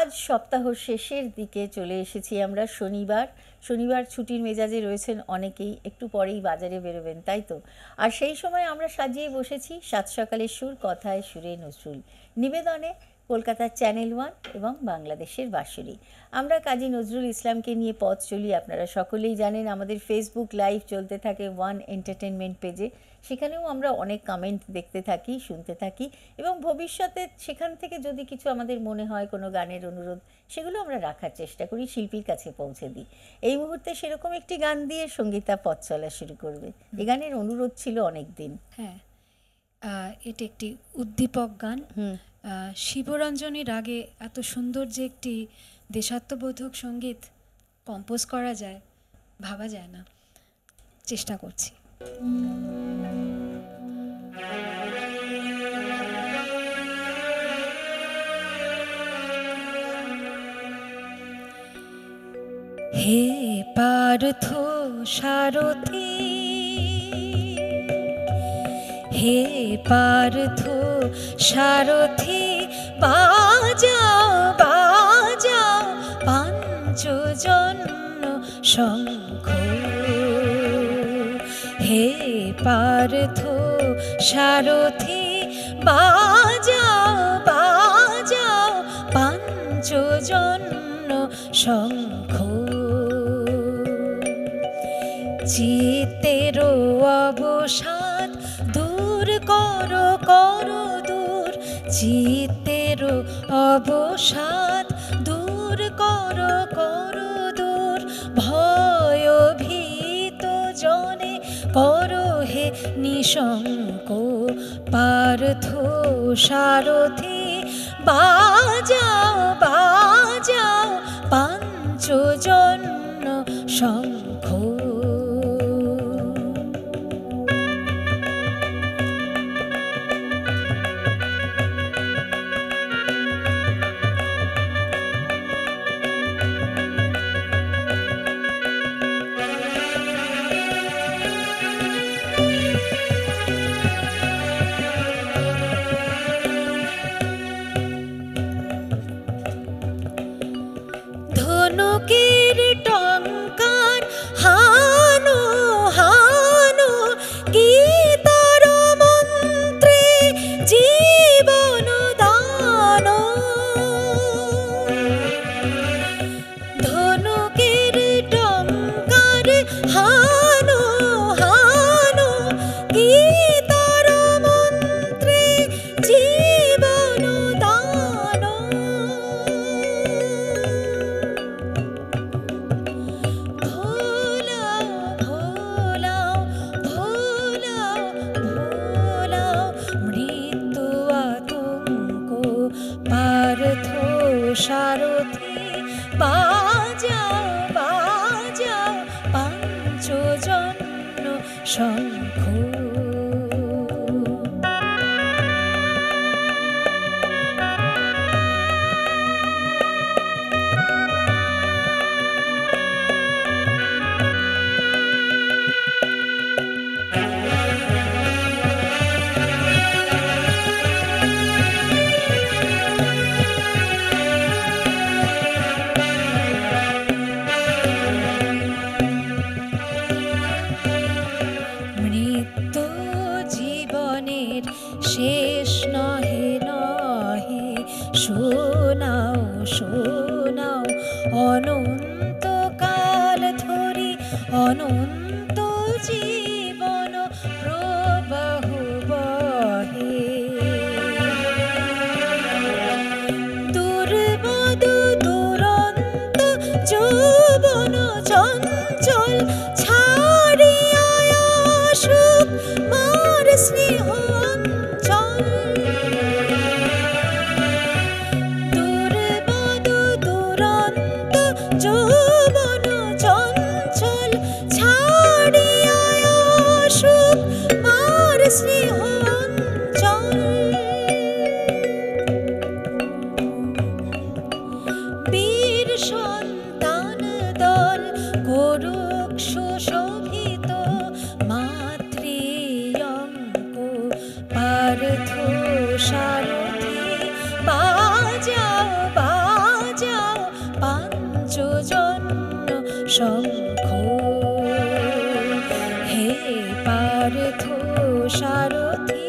আজ সপ্তাহ শেষের দিকে চলে এসেছি আমরা। শনিবার ছুটির মেজাজে রয়েছেন অনেকেই, একটু পরেই বাজারে বেরোবেন, তাই তো? আর সেই সময় আমরা সাজিয়ে বসেছি সাত সকালের সুর, কথায় সুরে নজরুল, নিবেদনে কলকাতার চ্যানেল 1 এবং বাংলাদেশের বাঁশিলী। আমরা কাজী নজরুল ইসলামকে নিয়ে পথ চলি। আপনারা সকলেই জানেন আমাদের ফেসবুক লাইভ চলতে থাকে ওয়ান এন্টারটেনমেন্ট পেজে, সেখানেও আমরা অনেক কমেন্ট দেখতে থাকি, শুনতে থাকি, এবং ভবিষ্যতে সেখান থেকে যদি কিছু আমাদের মনে হয় কোনো গানের অনুরোধ, সেগুলো আমরা রাখার চেষ্টা করি, শিল্পীর কাছে পৌঁছে দিই। এই মুহূর্তে সেরকম একটি গান দিয়ে সঙ্গীতা পথ চলা শুরু করবে। এই গানের অনুরোধ ছিল অনেক দিন। হ্যাঁ, এটি একটি উদ্দীপক গান। শিবরঞ্জনী রাগে এত সুন্দর যে একটি দেশাত্মবোধক সঙ্গীত কম্পোজ করা যায়, ভাবা যায় না। চেষ্টা করছি। হে পার্থ সারথি, হে পার্থ সারথি, বাজাও বাজাও পাঞ্চজন্য শঙ্খ। হে পার্থ সারথি, বাজাও বাজাও পাঞ্চজন্য শঙ্খ। চিত্তের অবসাদ দূর করো করো দূর, চিত্তের অবসাদ দূর করো করো দূর, ভয় ভীত জনে করো হে নিশঙ্ক। পার্থ সারথি, বাজাও বাজাও পাঞ্চজন্য শঙ্খ। ধনুকের টঙ্কার হানো হানো, কি তার মন্ত্রে জীবন দান। ধনুকের টঙ্কার হানো হানো, কি তার মন্ত্রে জীবন দান। পার্থ সারথি, বাজাও বাজাও পাঞ্চজন্য শঙ্খ। মৃত্যু জীবনের শেষ নহে নহে, শোনাও শোনাও অনন্তকাল ধরি, অনন্ত জীবন প্রবাহ বহে। দুর্বদ দুরন্ত যৌবন চঞ্চল, ছাড়িয়া আসুক মার স্নেহ অঞ্চল। দুর্বদ দুরন্ত যৌবন চঞ্চল, ছাড়িয়া আসুক মার স্নেহ অঞ্চল। বীর সন্তান দল করুক সুশোভিত মাতৃয়ঙ্ক। পার্থ সারথি, বাজাও বাজাও পার্থ সারথি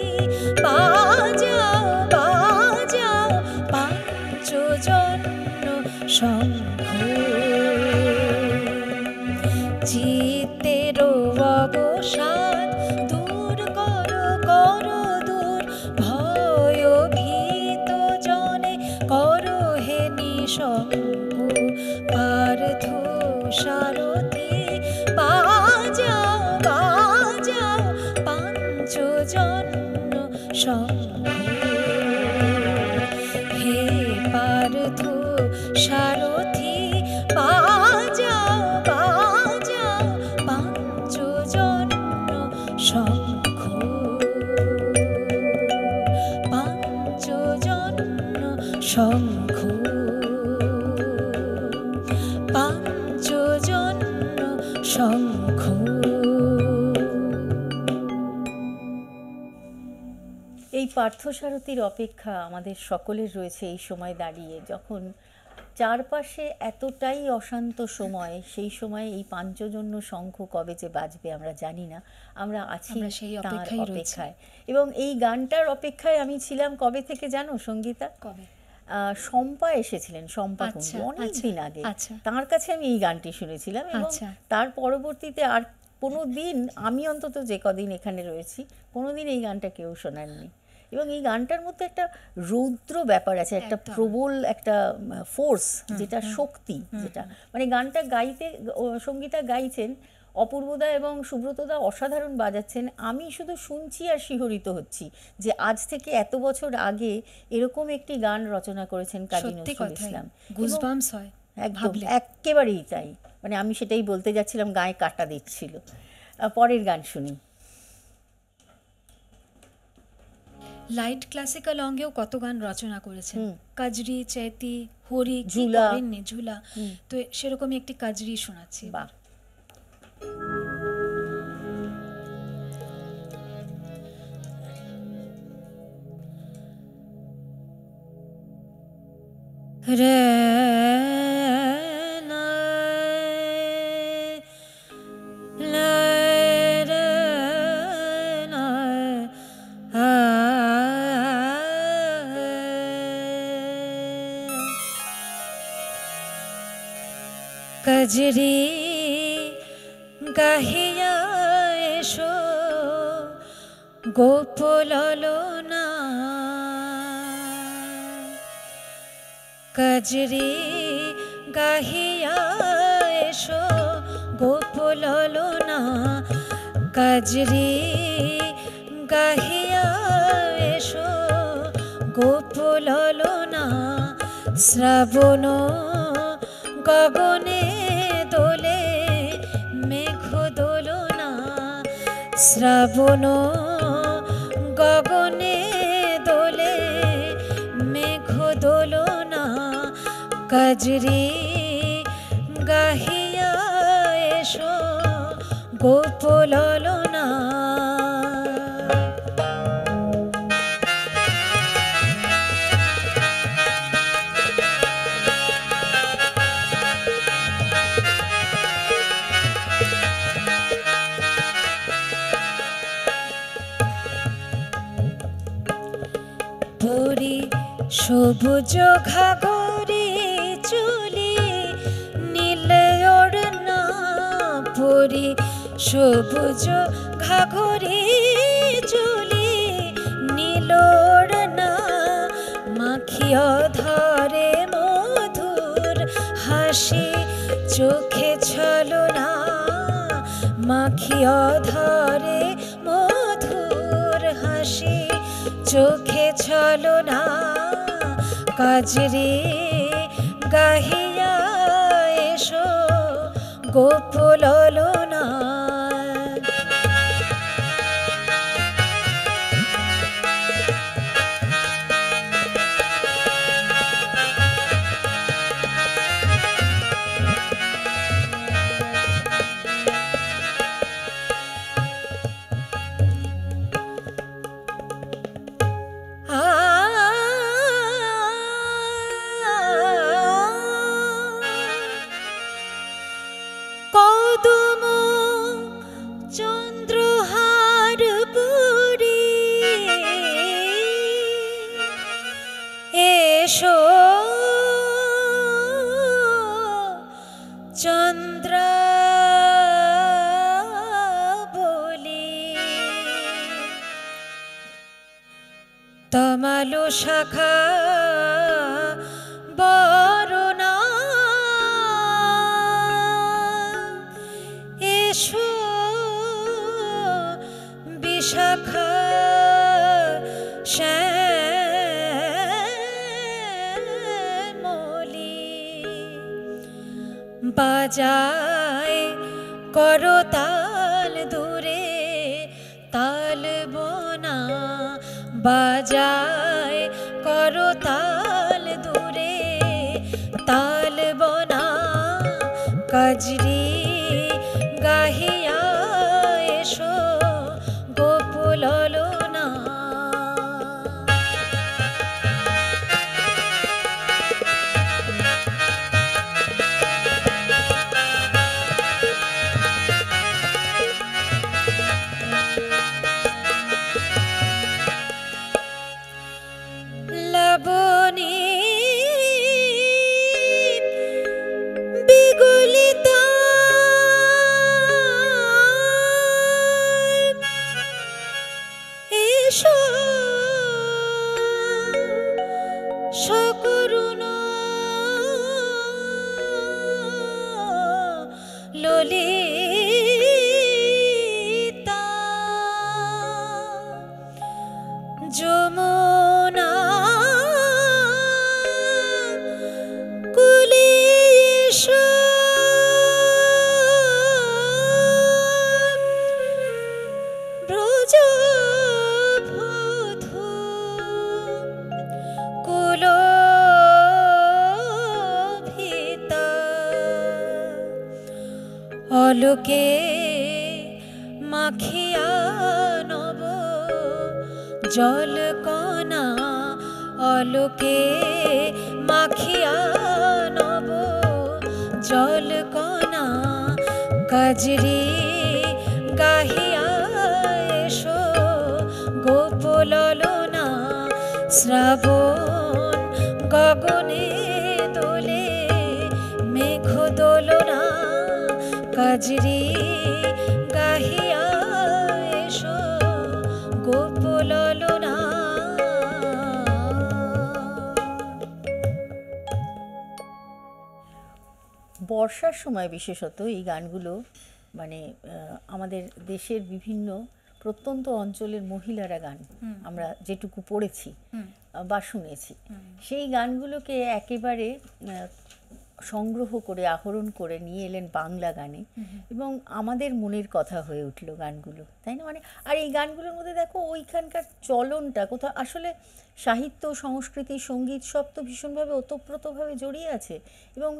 বাজাও বাজাও পাঞ্চজন্য শঙ্খ, চিত্তের অবসাদ দূর করো করো দূর, ভয় ভীত জনে করো হে নিঃশঙ্ক। পার্থ সারথি বাজাও বাজাও পাঞ্চজন্য শঙ্খ, হে পার্থ সারথি বাজাও বাজাও পাঞ্চজন্য শঙ্খ, পাঞ্চজন্য শঙ্খ, পাঞ্চজন্য শঙ্খ। এই পার্থসারথীর অপেক্ষা আমাদের সকলের রয়েছে এই সময় দাঁড়িয়ে, যখন চারপাশে এতটাই অশান্ত সময়, সেই সময় এই পাঞ্চজন্য শঙ্খ কবে যে বাজবে আমরা জানি না, আমরা আছি আমরা সেই তার অপেক্ষায় রয়েছি। অপেক্ষায়। এবং এই গানটার অপেক্ষায় আমি ছিলাম কবে থেকে জানো সঙ্গীতা? কবে? শম্পা এসেছিলেন, শম্পা কুণ্ডু, আচ্ছা, অনেক আচ্ছা, দিন আগে। আচ্ছা। তার কাছে আমি এই গানটি শুনেছিলাম এবং আচ্ছা। তার পরবর্তীতে আর কোনো দিন, আমি অন্তত যে কদিন এখানে রয়েছি, কোনো দিন এই গানটা কেউ শোনাননি। এবং এই গানটার মধ্যে একটা রৌদ্র ব্যাপার আছে, একটা একদম। প্রবল একটা ফোর্স, যেটা শক্তি, যেটা মানে গানটা গাইতে সঙ্গীতা গাইছেন, অপূর্বদা এবং সুব্রতদা অসাধারণ বাজাচ্ছেন। আমি শুধু শুনছি আর শিহরিত হচ্ছি যে আজ থেকে এত বছর আগে এরকম একটি গান রচনা করেছেন কাজী সত্যি নজরুল কথাই ইসলাম। গুজবাম্পস হয় একদম ভাবলে। একেবারেই তাই, মানে আমি সেটাই বলতে যাচ্ছিলাম, গায়ে কাটা দিচ্ছিল। পরের গান শুনি। লাইট ক্লাসিক্যাল অঙ্গেও কত গান রচনা করেছেন, হুম। কাজরি, চৈতি, হরি, কি ঝুলা। করেননি, ঝুলা। তো সেরকমই একটি কাজরি শোনাচ্ছি। বাহ, রে না, লা রে না, আ, কজরি গাহিয়া এসো গোপললনা, কজরি গাহিয়া এসো গোপললনা, কজরি গাহিয়া এসো গোপললনা, শ্রাবণ গগনে দোলে মেঘ দোলনা, শ্রাবণ গগনে দোলে মেঘ দোলনা, কজরি গাহিয়া এসো গোপললনা। পরি সবুজ ঘাগরি চুলি নীল ওড়না, পরি সবুজ ঘাগরি চুলি নীল ওড়না, মাখিয়া ধরে মধুর হাসি চোখে ছলনা, মাখিয়া ধরে মধুর হাসি চোখে ছলনা, কাজরি গাহিয়া এসো গোপললনা। কদম তমালো শাখা বরণা এসো বিশাখা শ্যামলী বাজায় করতাল দূরে তাল বোনা বাজায় করতাল দূরে তাল বোনা কাজরি গাহিয়া এসো গোকুল ললনা লবণী বিগলিতা এসো সকরুণা ললিতা যমুনা কুলে এসো ব্রজবধূ কুলোভিতা অলোকে মাখিয়া নব জল কণা অলোকে মাখিয়া নব জল কণা কাজরি গাহিয়া এসো গোকুল ললনা শ্রাবণ গগনে দোলে মেঘ দোলনা কাজরি গাহিয়া এসো গোকুল ললনা বর্ষার সময় বিশেষত এই গানগুলো মানে আমাদের দেশের বিভিন্ন প্রত্যন্ত অঞ্চলের মহিলারা গান আমরা যেটুকু পড়েছি বা শুনেছি সেই গানগুলোকে একেবারে সংগ্রহ করে আহরণ করে নিয়ে এলেন বাংলা গানে এবং আমাদের মনের কথা হয়ে উঠলো গানগুলো, তাই না? মানে আর এই গানগুলোর মধ্যে দেখো ওইখানকার চলনটা কোথাও আসলে সাহিত্য সংস্কৃতি সঙ্গীত সব তো ভীষণভাবে ওতপ্রোতভাবে জড়িয়ে আছে। এবং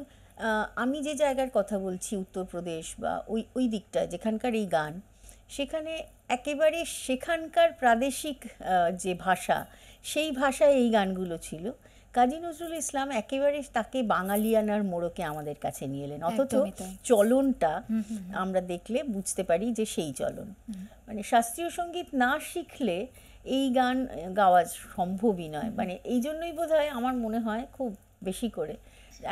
আমি যে জায়গার কথা বলছি উত্তরপ্রদেশ বা ওই দিকটা যেখানকার এই গান, সেখানে একেবারে সেখানকার প্রাদেশিক যে ভাষা সেই ভাষায় এই গানগুলো ছিল। কাজী নজরুল ইসলাম একেবারে তাকে বাঙালিয়ানার মোড়কে আমাদের কাছে নিয়ে এলেন, অথচ চলনটা আমরা দেখলে বুঝতে পারি যে সেই চলন। মানে শাস্ত্রীয় সঙ্গীত না শিখলে এই গান গাওয়া সম্ভবই নয়। মানে এই জন্যই বোধহয় আমার মনে হয় খুব বেশি করে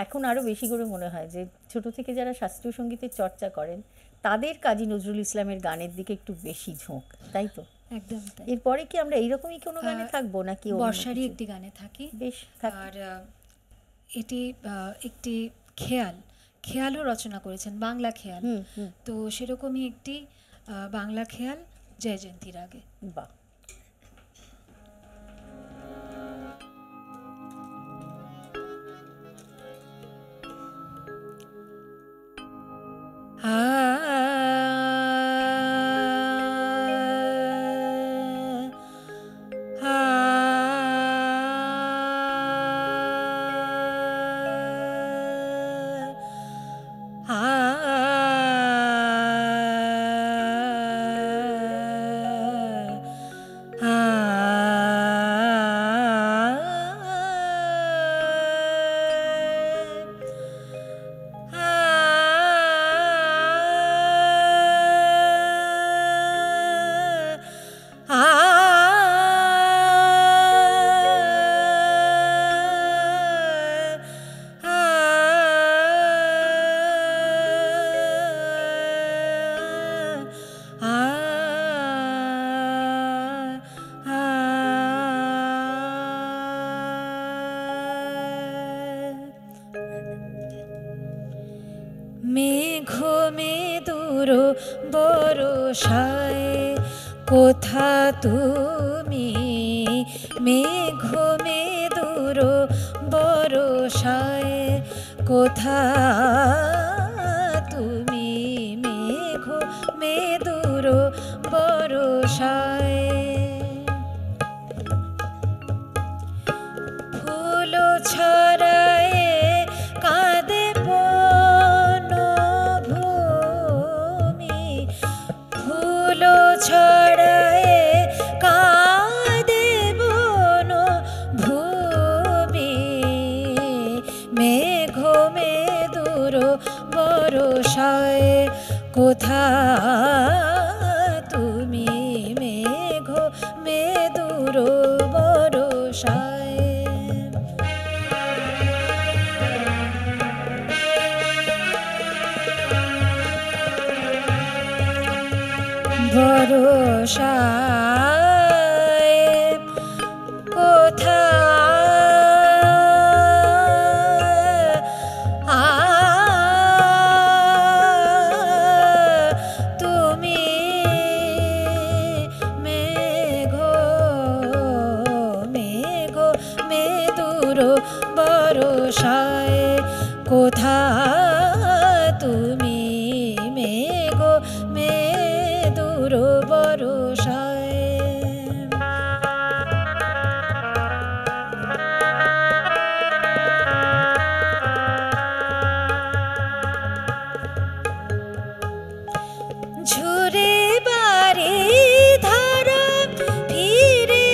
এখন আরও বেশি করে মনে হয় যে ছোট থেকে যারা শাস্ত্রীয় সঙ্গীতের চর্চা করেন তাদের কাজী নজরুল ইসলামের গানের দিকে একটু বেশি ঝোঁক, তাই তো? একদম তাই। এরপরে কি আমরা এইরকমই কোনো গানে থাকবো নাকি বর্ষারই একটি গানে থাকি? বেশ। আর এটি একটি খেয়ালও রচনা করেছেন, বাংলা খেয়াল। তো সেরকমই একটি বাংলা খেয়াল জয়জয়ন্তী রাগে। বাহ। মেদুর বরষায় কোথা তুমি, মেঘ মেদুর বরষায় কোথা তুমি, মেঘ মেদুর বরষায়। ফুল ছড়ায় কাঁদে বনভূমি, ফুল ছড়ায় কাঁদে বনভূমি, মেঘ মেদুর বরষায় কোথা তুমি, মেঘ মেদুর বরষায়। বরষায় কোথা তুমি, মেঘ মেঘ মেদুর বরষায় কোথা তুমি, মেঘ মেদুর বরষায়। ঝুরে বাড়ি ধারা ফিরে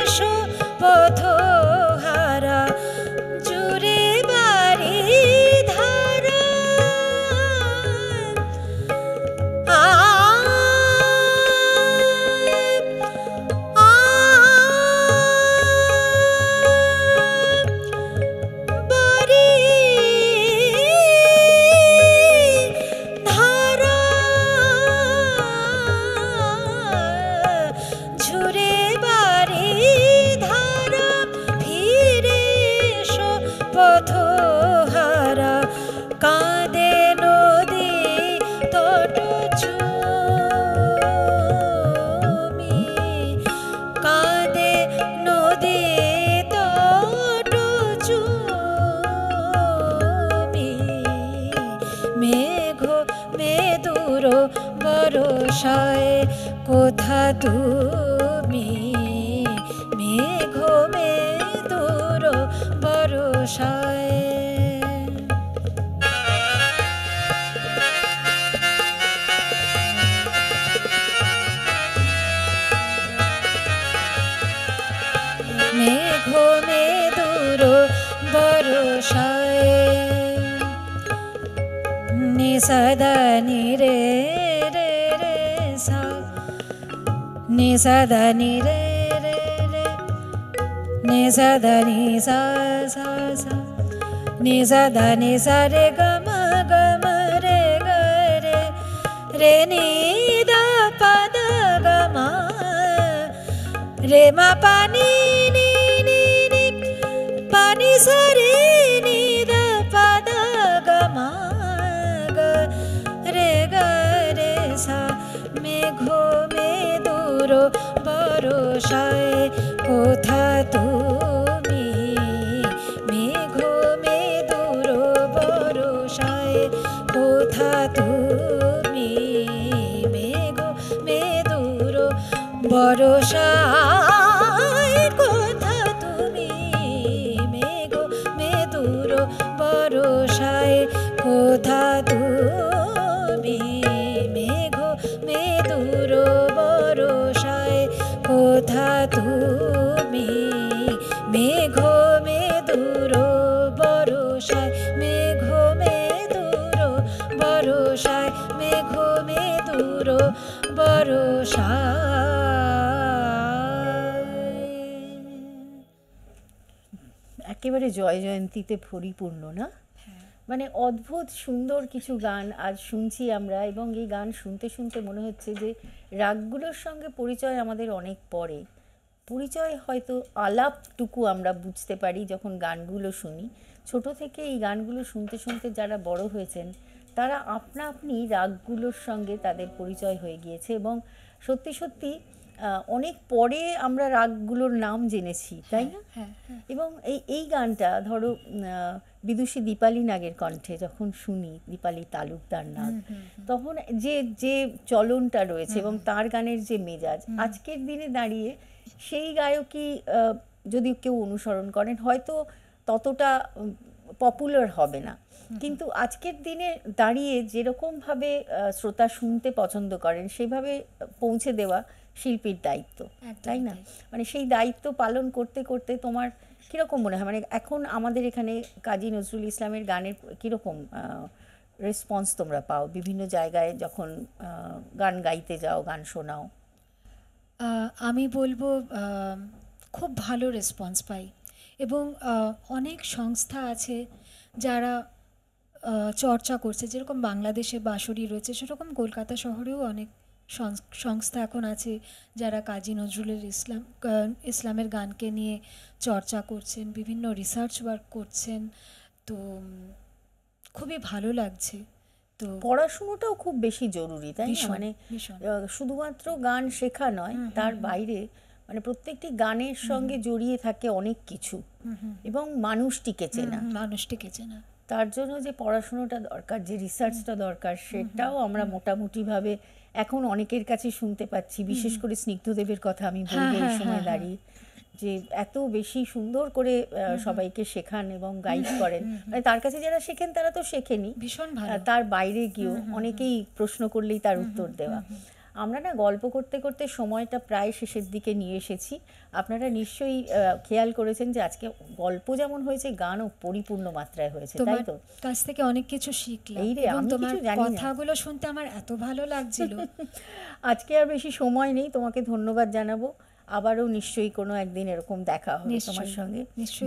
এসো পথহারা, ঝুরে বাড়ি ধারা বাড়ি ধারা, ঝুরে বাড়ি ধারা ফিরে এসো পথহারা, কাঁদে নদী তট চুমি, কাঁদে নদী তট চুমি, মেঘ মেদুর বরষায় কোথা তুমি, মেঘ মেদুর বরষায়। মেঘ মেদুর বরষায় নিষাদা নিরে রে রে সা, নিষাদা নিরে রে রে, নিষাদা নিসা সা সা, নিষাদা নিসা রে গম গম রে গ রে, রে নি দা পদ গম রে মা পানি নি নি নি, পানি সা রে নি দা পদ গম গ রে গ রে সা, মেঘ মেদুর বরষায় কোথা তুমি, মেঘ মেদুর বরষায় কোথা তুমি, মেঘ মেদুর বরষায় কোথা তুমি, মেঘ মেদুর বরষায় কোথা তুমি, মেঘ মেদুর বরষায় কোথা তুমি, মেঘ মেদুর বরষায়, মেঘ মেদুর বরষায়, মেঘ মেদুর বরষায়। একেবারে জয় জয়ন্তীতে পরিপূর্ণ না, মানে অদ্ভুত সুন্দর কিছু গান আজ শুনছি আমরা, এবং এই গান শুনতে শুনতে মনে হচ্ছে যে রাগগুলোর সঙ্গে পরিচয় আমাদের অনেক পরে, পরিচয় হয়তো আলাপটুকু আমরা বুঝতে পারি যখন গানগুলো শুনি। ছোট থেকে এই গানগুলো শুনতে শুনতে যারা বড় হয়েছেন তারা আপনা আপনি রাগগুলোর সঙ্গে তাদের পরিচয় হয়ে গিয়েছে এবং সত্যি সত্যি অনেক পরে আমরা রাগগুলোর নাম জেনেছি, তাই না? হ্যাঁ, হ্যাঁ। এবং এই গানটা ধরো বিদুষী দীপালি নাগের কণ্ঠে যখন শুনি, দীপালি তালুকদার নাগ, তখন যে যে চলনটা রয়েছে এবং তার গানের যে মেজাজ, আজকের দিনে দাঁড়িয়ে সেই গায়কই যদি কেউ অনুসরণ করেন হয়তো ততটা পপুলার হবে না, কিন্তু আজকের দিনে দাঁড়িয়ে যেরকমভাবে শ্রোতা শুনতে পছন্দ করেন সেভাবে পৌঁছে দেওয়া শিল্পীর দায়িত্ব, তাই না? মানে সেই দায়িত্ব পালন করতে করতে তোমার কীরকম মনে হয়, মানে এখন আমাদের এখানে কাজী নজরুল ইসলামের গানের কীরকম রেসপন্স তোমরা পাও বিভিন্ন জায়গায় যখন গান গাইতে যাও, গান শোনাও? আমি বলবো খুব ভালো রেসপন্স পাই এবং অনেক সংস্থা আছে যারা চর্চা করছে, যেরকম বাংলাদেশে বাঁশরি রয়েছে সেরকম কলকাতা শহরেও অনেক সংস্থা এখন আছে যারা কাজী নজরুলের ইসলামের গানকে নিয়ে চর্চা করছেন, বিভিন্ন রিসার্চ ওয়ার্ক করছেন। তো খুবই ভালো লাগছে। তো পড়াশুনোটাও খুব বেশি জরুরি, তাই না? মানে শুধুমাত্র গান শেখা নয়, তার বাইরে মানে প্রত্যেকটি গানের সঙ্গে জড়িয়ে থাকে অনেক কিছু এবং মানুষটিকে চেনা। তার জন্য যে পড়াশুনোটা দরকার, যে রিসার্চটা দরকার, সেটাও আমরা মোটামুটিভাবে এখন অনেকের কাছে শুনতে পাচ্ছি। বিশেষ করে স্নিগ্ধদেবের কথা আমি বলবো এই সময় দাঁড়িয়ে, যে এত বেশি সুন্দর করে সবাইকে শেখান এবং গাইড করেন। মানে তার কাছে যারা শেখেন তারা তো শেখেনি, ভীষণ ভালো, তার বাইরে গিয়েও অনেকেই প্রশ্ন করলেই তার উত্তর দেওয়া। আমরা না গল্প করতে করতে সময়টা প্রায় শেষের দিকে নিয়ে এসেছি। আপনারা নিশ্চয়ই খেয়াল করেছেন যে আজকে গল্প যেমন হয়েছে, গানও পরিপূর্ণ মাত্রায় হয়েছে, তাই তো? কাছ থেকে অনেক কিছু শিখলাম এবং তোমার কথাগুলো শুনতে আমার এত ভালো লাগছিল। আজকে আর বেশি সময় নেই, তোমাকে ধন্যবাদ জানাবো। আবারও নিশ্চয়ই কোনো একদিন এরকম দেখা হবে তোমার সঙ্গে।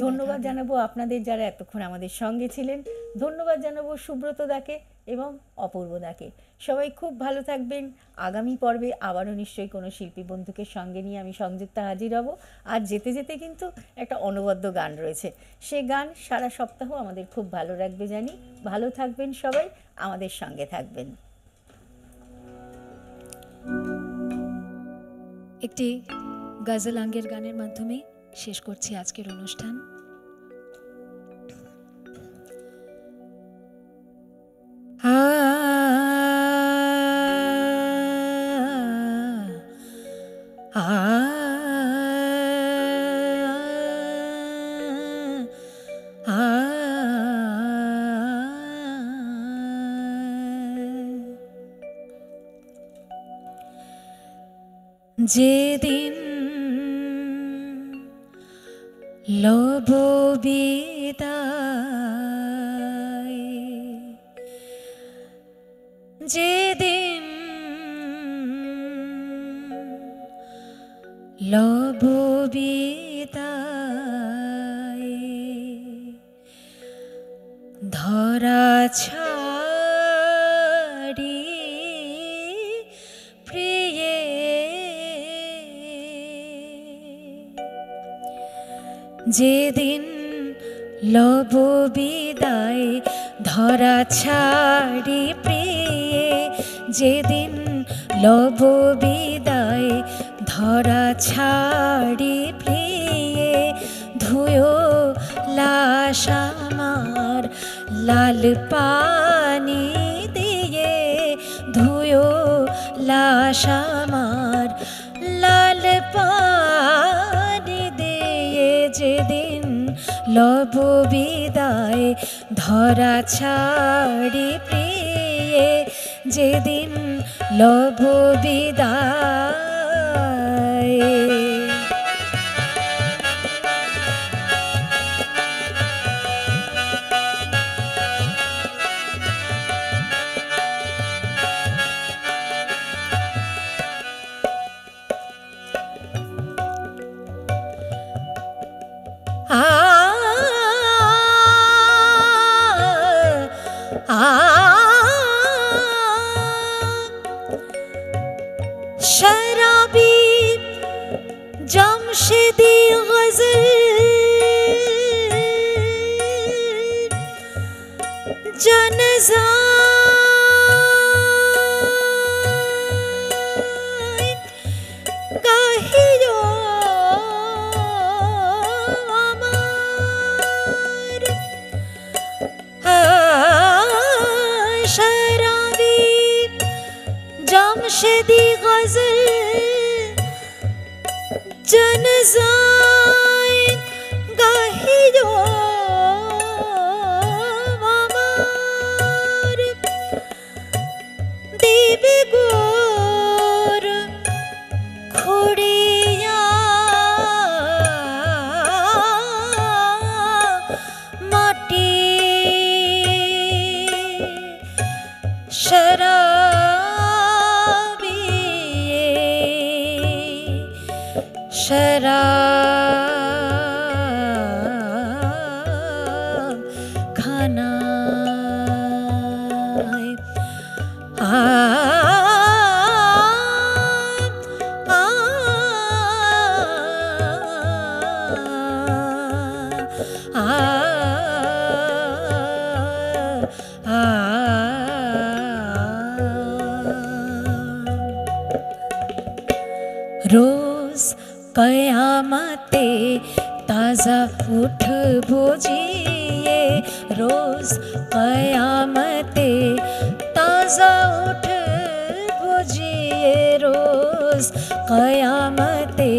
ধন্যবাদ জানাবো আপনাদের যারা এতক্ষণ আমাদের সঙ্গে ছিলেন। ধন্যবাদ জানাবো সুব্রত দাকে এবং অপূর্ব দাকে। সবাই খুব ভালো থাকবেন। আগামী পর্বে আবারও নিশ্চয়ই কোনো শিল্পী বন্ধুকে সঙ্গে নিয়ে আমি সংযুক্তা হাজির হব। আর যেতে যেতে কিন্তু একটা অনবদ্য গান রয়েছে, সে গান সারা সপ্তাহ আমাদের খুব ভালো রাখবে জানি। ভালো থাকবেন সবাই, আমাদের সঙ্গে থাকবেন। একটি গজল আঙ্গের গানের মাধ্যমে শেষ করছি আজকের অনুষ্ঠান। যেদিন লব বিদায়, যেদিন লব বিদায়, ধরা ছাড়ি প্রিয়ে, যেদিন লব বিদায়, ধরা ছাড়ি প্রিয়ে, যেদিন লব বিদায়, ধরা ছাড়ি প্রিয়ে, ধুয়ো লাশ আমার লাল পানি দিয়ে, ধুয়ো লাশ আমার লাল পানি দিয়ে, যেদিন লব বিদায়, ধরা ছাড়ি প্রিয়ে, যেদিন লব বিদায়। शराबी जमशेदी गजल जनजा জন যায় গাহিও আমার দেবে গোর খুড়িয়া মাটি शराब खानाয় रोज कयामते ताज़ा उठ बोजिए रोज कयामते ताज़ा उठ बोजिए रोज कयामते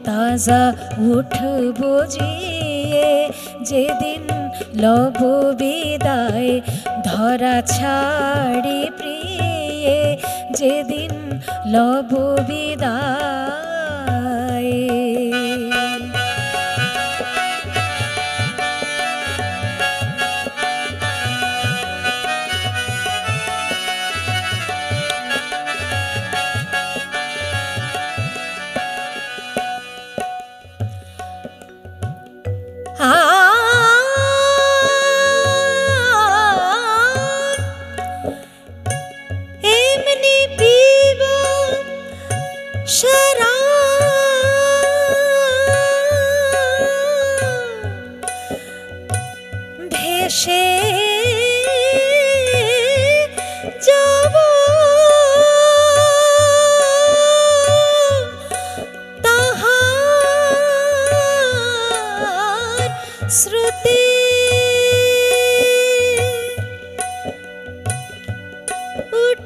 ताज़ा उठ बोजिए जेदिन लव बिदाय धरा छाड़ी प्रिय जेदिन लव बिदाय एमनी पीबो शराब भेषे जाबो ताहार श्रुति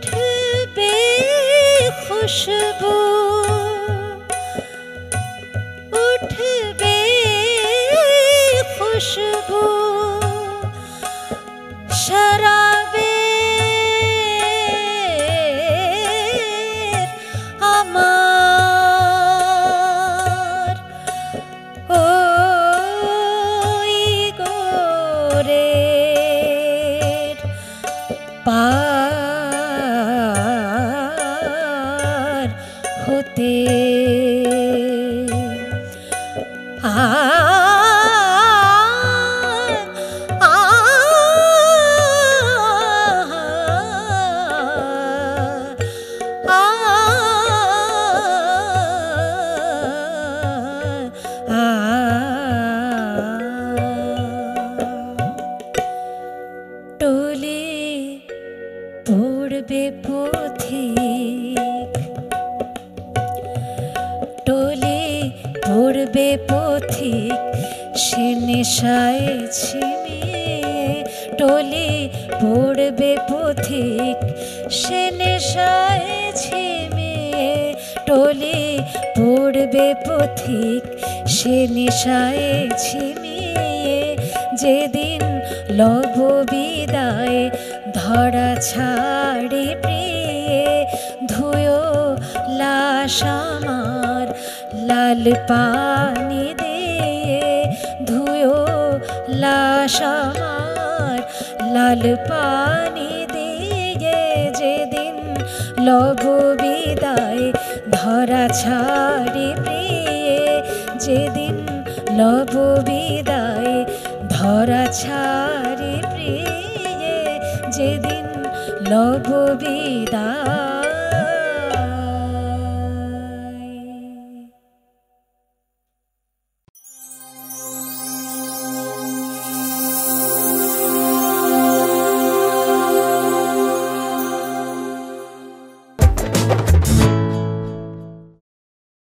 उठबे खुशबू उठबे खुशबू शराबेर আমার ওই গোরের পার হতে टोले पड़बे पथिक टोले পড়বে পথিক সে নেশায় ছিমিয়ে টলে পড়বে পথিক সে নেশায় ছিমিয়ে টলে পড়বে পথিক সে নেশায় ছিমিয়ে যেদিন লব বিদায় ধরা ছাড়ে প্রিয়ে ধুয়ো লাশ আমার লাল পানি দিয়ে ধুয়ো লাশ আমার লাল পানি দিয়ে যেদিন লব বিদায় ধরা ছাড়ে প্রিয়ে যেদিন লব বিদায় ধরা ছাড়ে প্রিয়ে যেদিন লব বিদায়